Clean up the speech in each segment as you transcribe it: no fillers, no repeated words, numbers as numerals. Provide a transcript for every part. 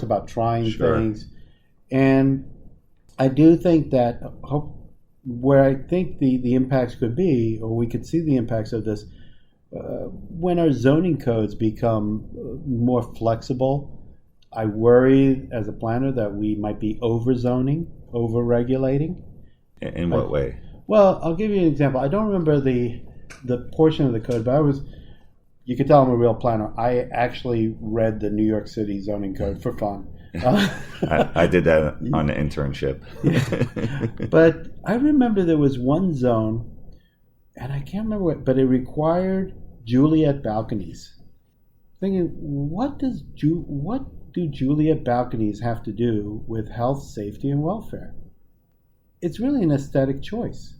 about trying things. And I do think that where I think the impacts could be, or we could see the impacts of this, when our zoning codes become more flexible, I worry as a planner that we might be over-zoning, over-regulating. In what way? Well, I'll give you an example. I don't remember the portion of the code, but you could tell I'm a real planner. I actually read the New York City zoning code for fun. I did that on an internship. But I remember there was one zone, and I can't remember what, but it required Juliet balconies. Thinking, what do Juliet balconies have to do with health, safety, and welfare? It's really an aesthetic choice.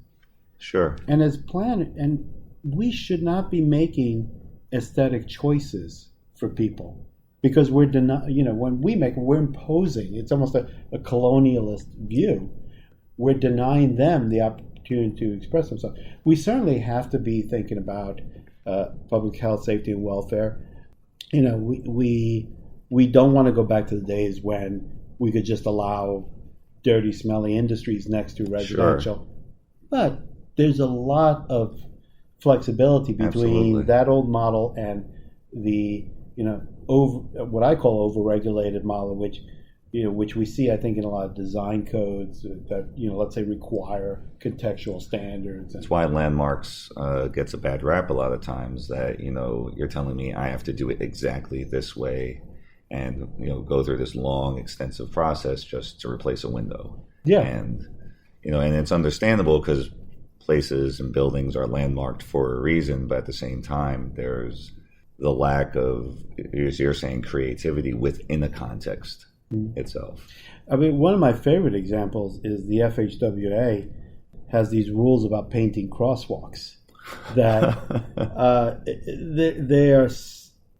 Sure. And as planners, and we should not be making aesthetic choices for people, because we're when we make them, we're imposing. It's almost a colonialist view. We're denying them the opportunity to express themselves. We certainly have to be thinking about public health, safety, and welfare. We don't want to go back to the days when we could just allow dirty, smelly industries next to residential. Sure. But there's a lot of flexibility between that old model and the what I call overregulated model, which we see, I think, in a lot of design codes that let's say require contextual standards. That's why landmarks gets a bad rap a lot of times. That you're telling me I have to do it exactly this way, and go through this long, extensive process just to replace a window. Yeah, and and it's understandable because places and buildings are landmarked for a reason, but at the same time, there's the lack of, as you're saying, creativity within a context itself. I mean, one of my favorite examples is the FHWA has these rules about painting crosswalks that they are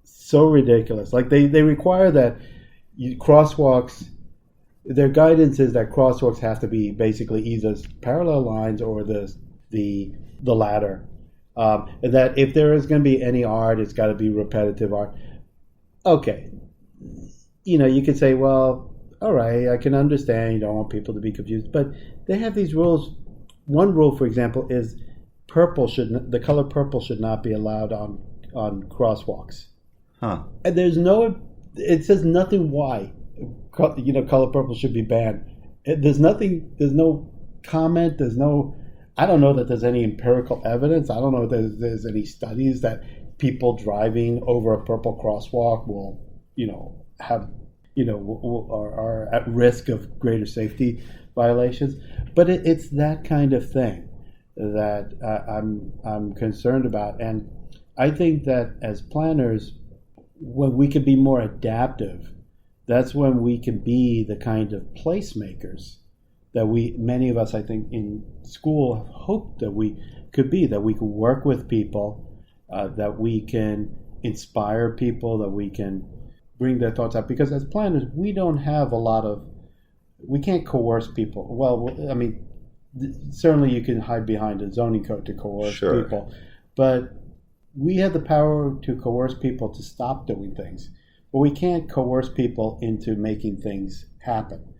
so ridiculous. Like they require that crosswalks, their guidance is that crosswalks have to be basically either parallel lines or the ladder. That if there is going to be any art, it's got to be repetitive art. Okay. You could say, well, all right, I can understand you don't want people to be confused, but they have these rules. One rule, for example, is the color purple should not be allowed on crosswalks. Huh. And it says nothing why, color purple should be banned. There's no comment, I don't know that there's any empirical evidence. I don't know if there's any studies that people driving over a purple crosswalk will, are at risk of greater safety violations. But it's that kind of thing that I'm concerned about. And I think that as planners, when we can be more adaptive, that's when we can be the kind of placemakers that many of us, I think, in school hope that we could be, that we could work with people, that we can inspire people, that we can bring their thoughts out. Because as planners, we don't have we can't coerce people. Well, I mean, certainly you can hide behind a zoning code to coerce people, but we have the power to coerce people to stop doing things. But we can't coerce people into making things happen.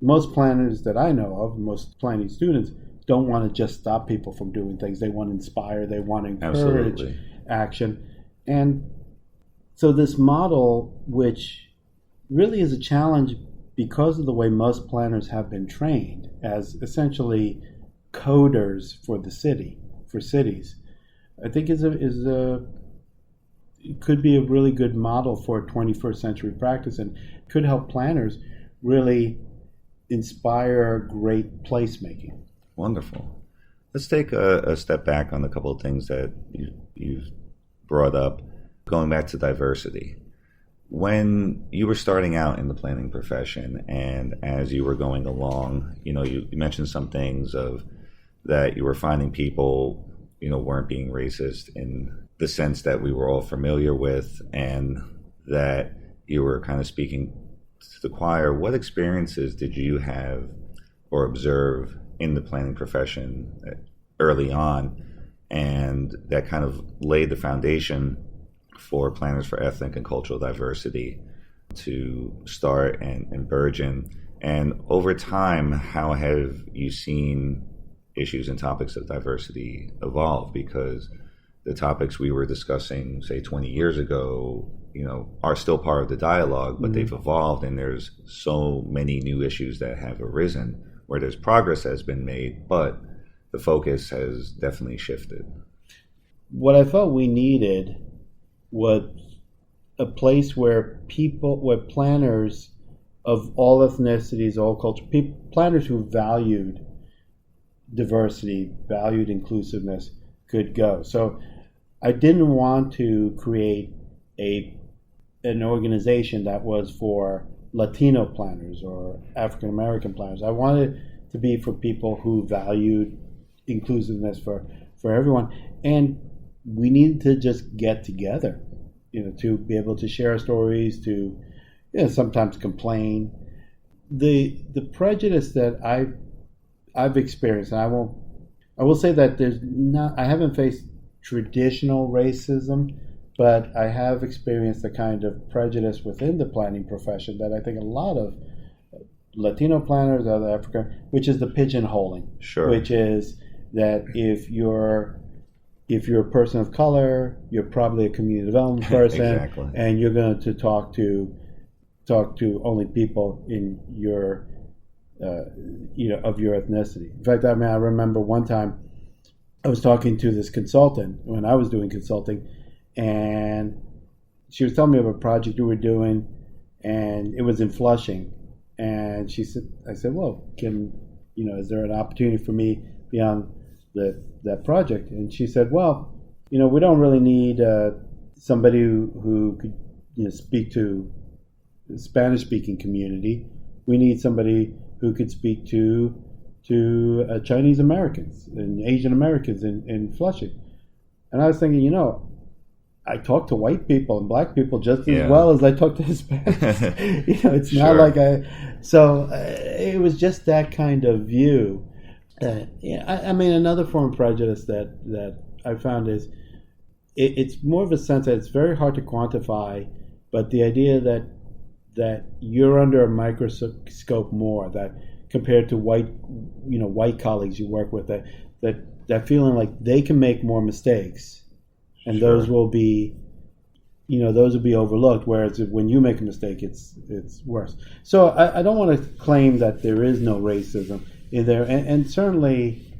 Most planners that I know of, most planning students, don't want to just stop people from doing things. They want to inspire, they want to encourage action. And so this model, which really is a challenge because of the way most planners have been trained as essentially coders for cities, I think it could be a really good model for 21st century practice and could help planners really inspire great placemaking. Wonderful. Let's take a step back on a couple of things that you've brought up, going back to diversity. When you were starting out in the planning profession and as you were going along, you mentioned some things of that you were finding people, weren't being racist in the sense that we were all familiar with, and that you were kind of speaking to the choir. What experiences did you have or observe in the planning profession early on, and that kind of laid the foundation for planners for ethnic and cultural diversity to start and burgeon? And over time, how have you seen issues and topics of diversity evolve? Because the topics we were discussing, say, 20 years ago, are still part of the dialogue, but they've evolved, and there's so many new issues that have arisen where there's progress has been made, but the focus has definitely shifted. What I felt we needed was a place where planners of all ethnicities, all cultures, planners who valued diversity, valued inclusiveness, could go. So I didn't want to create an organization that was for Latino planners or African American planners. I wanted to be for people who valued inclusiveness for everyone. And we needed to just get together, to be able to share stories, to sometimes complain. The prejudice that I've experienced, and I will say that I haven't faced traditional racism, but I have experienced the kind of prejudice within the planning profession that I think a lot of Latino planners, other African, which is the pigeonholing. Sure. Which is that if you're a person of color, you're probably a community development person, Exactly. And you're going to talk to only people in your of your ethnicity. In fact, I remember one time I was talking to this consultant when I was doing consulting, and she was telling me of a project we were doing, and it was in Flushing. And I said, well, is there an opportunity for me beyond that project? And she said, well, we don't really need somebody who could speak to the Spanish-speaking community. We need somebody who could speak to Chinese Americans and Asian Americans in Flushing. And I was thinking, I talk to white people and black people just as well as I talk to Hispanics. It's Sure. not like so it was just that kind of view. Another form of prejudice that I found is it's more of a sense that it's very hard to quantify, but the idea that you're under a microscope more, that compared to white colleagues you work with, that feeling like they can make more mistakes, and Sure. those will be overlooked, whereas when you make a mistake, it's worse. So I don't want to claim that there is no racism in there, and certainly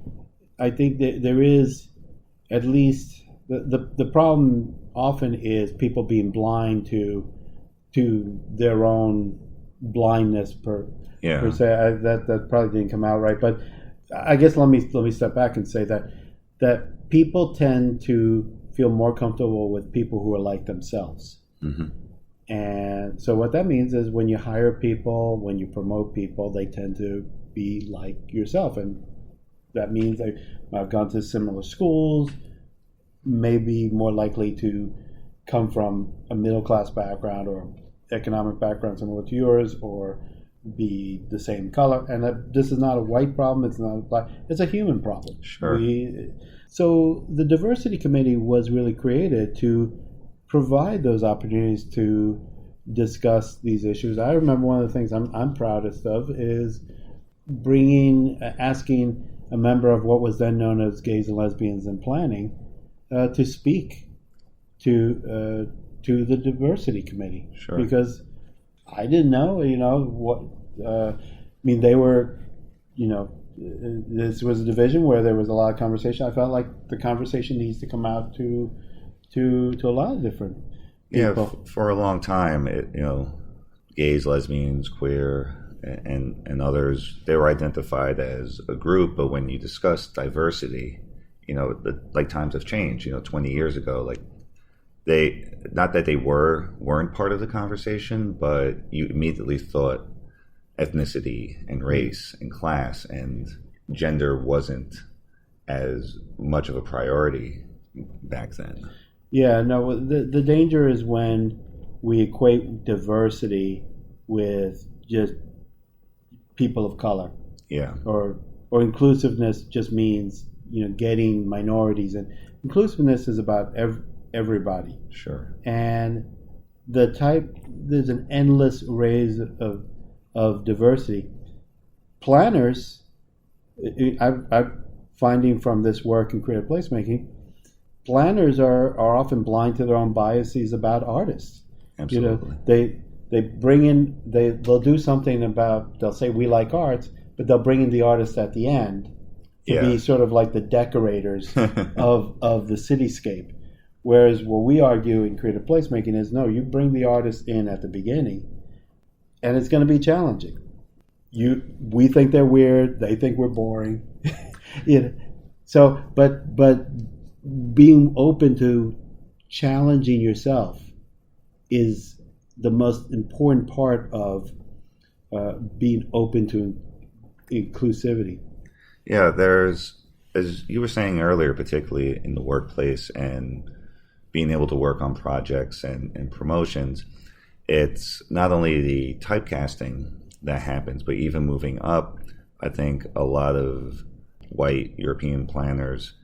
I think that there is. At least the problem often is people being blind to their own blindness per se. That probably didn't come out right, but I guess let me step back and say that people tend to feel more comfortable with people who are like themselves. Mm-hmm. And so what that means is when you hire people, when you promote people, they tend to be like yourself. And that means I've gone to similar schools, maybe more likely to come from a middle-class background or economic background similar to yours, or be the same color. And this is not a white problem, it's not a black, it's a human problem. Sure. So the diversity committee was really created to provide those opportunities to discuss these issues. I remember one of the things I'm proudest of is asking a member of what was then known as Gays and Lesbians in Planning to speak to the diversity committee. Sure. Because I didn't know, what. They were, this was a division where there was a lot of conversation. I felt like the conversation needs to come out to a lot of different people. Yeah, for a long time, gays, lesbians, queer, and others, they were identified as a group. But when you discuss diversity, times have changed. 20 years ago, not that they weren't part of the conversation, but you immediately thought ethnicity and race and class and gender wasn't as much of a priority back then. Yeah, no, the danger is when we equate diversity with just people of color. Yeah. Or inclusiveness just means, getting minorities in. Inclusiveness is about everybody. Sure. And there's an endless array of diversity. Planners, I'm finding from this work in creative placemaking, planners are often blind to their own biases about artists. Absolutely. They bring in, they'll do something about, they'll say we like arts, but they'll bring in the artist at the end to be sort of like the decorators of the cityscape. Whereas what we argue in creative placemaking is, no, you bring the artist in at the beginning, and it's going to be challenging. We think they're weird, they think we're boring. So, but being open to challenging yourself is the most important part of being open to inclusivity. Yeah, there's, as you were saying earlier, particularly in the workplace and being able to work on projects and promotions, it's not only the typecasting that happens, but even moving up, I think a lot of white European planners,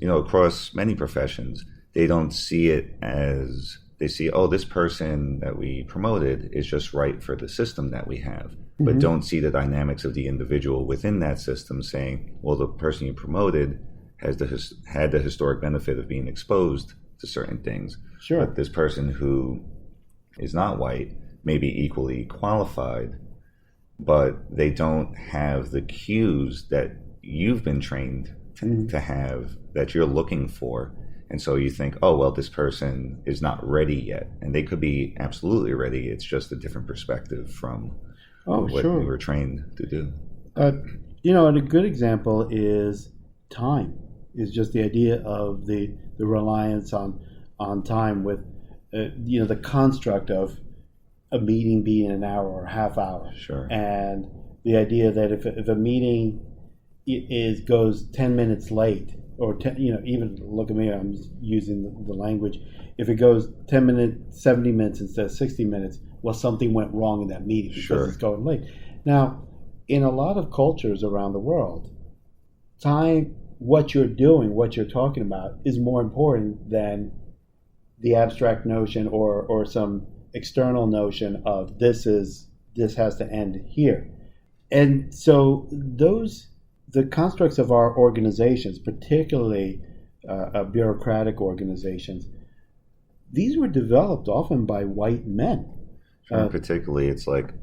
across many professions, they don't see it as, they see, oh, this person that we promoted is just right for the system that we have, but don't see the dynamics of the individual within that system, saying, well, the person you promoted had the historic benefit of being exposed to certain things. Sure. But this person who is not white may be equally qualified, but they don't have the cues that you've been trained to have, that you're looking for. And so you think, oh, well, this person is not ready yet. And they could be absolutely ready. It's just a different perspective from what you were trained to do. And a good example is time, is just the idea of the reliance on time with, the construct of a meeting being an hour or a half hour. Sure. And the idea that if a meeting goes 10 minutes late, or even look at me, I'm using the language. If it goes 10 minutes, 70 minutes instead of 60 minutes, well, something went wrong in that meeting because it's going late. Now, in a lot of cultures around the world, time, what you're doing, what you're talking about, is more important than the abstract notion or some external notion of this has to end here. And so the constructs of our organizations, particularly bureaucratic organizations, these were developed often by white men. Particularly, it's like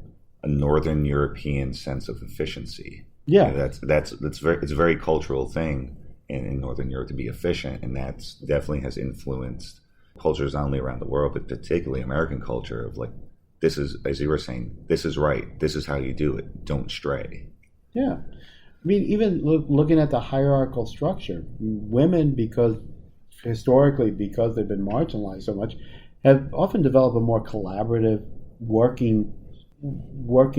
a Northern European sense of efficiency. Yeah, it's a very cultural thing in Northern Europe to be efficient, and that's definitely has influenced cultures not only around the world, but particularly American culture of like, this is, as you were saying, this is right, this is how you do it, don't stray. Yeah. I mean, even looking at the hierarchical structure, women, historically, because they've been marginalized so much, have often developed a more collaborative working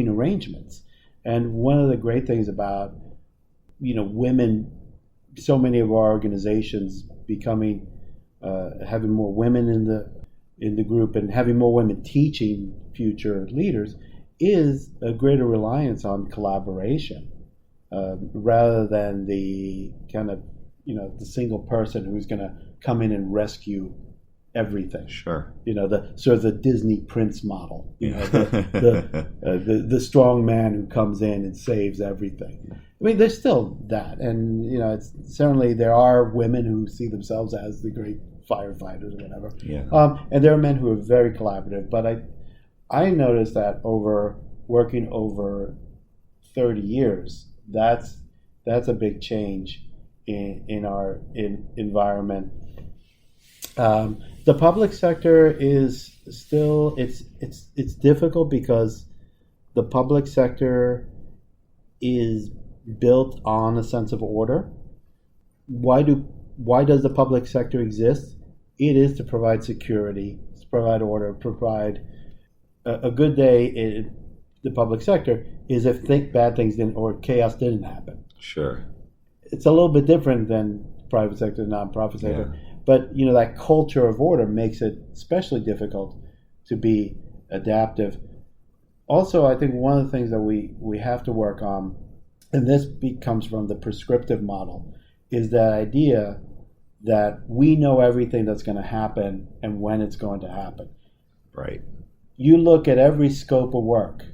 arrangements. And one of the great things about, women, so many of our organizations becoming, having more women in the group and having more women teaching future leaders, is a greater reliance on collaboration. Rather than the kind of, the single person who's going to come in and rescue everything. Sure. The sort of the Disney Prince model. The strong man who comes in and saves everything. I mean, there's still that, and it's certainly there are women who see themselves as the great firefighters or whatever. Yeah. And there are men who are very collaborative, but I noticed that working over 30 years. That's a big change in our environment. The public sector is still it's difficult because the public sector is built on a sense of order. Why does the public sector exist? It is to provide security, to provide order, provide a good day in the public sector is if bad things didn't or chaos didn't happen. Sure. It's a little bit different than private sector, nonprofit sector. Yeah. But that culture of order makes it especially difficult to be adaptive. Also, I think one of the things that we have to work on, and this comes from the prescriptive model, is that idea that we know everything that's going to happen and when it's going to happen. Right. You look at every scope of work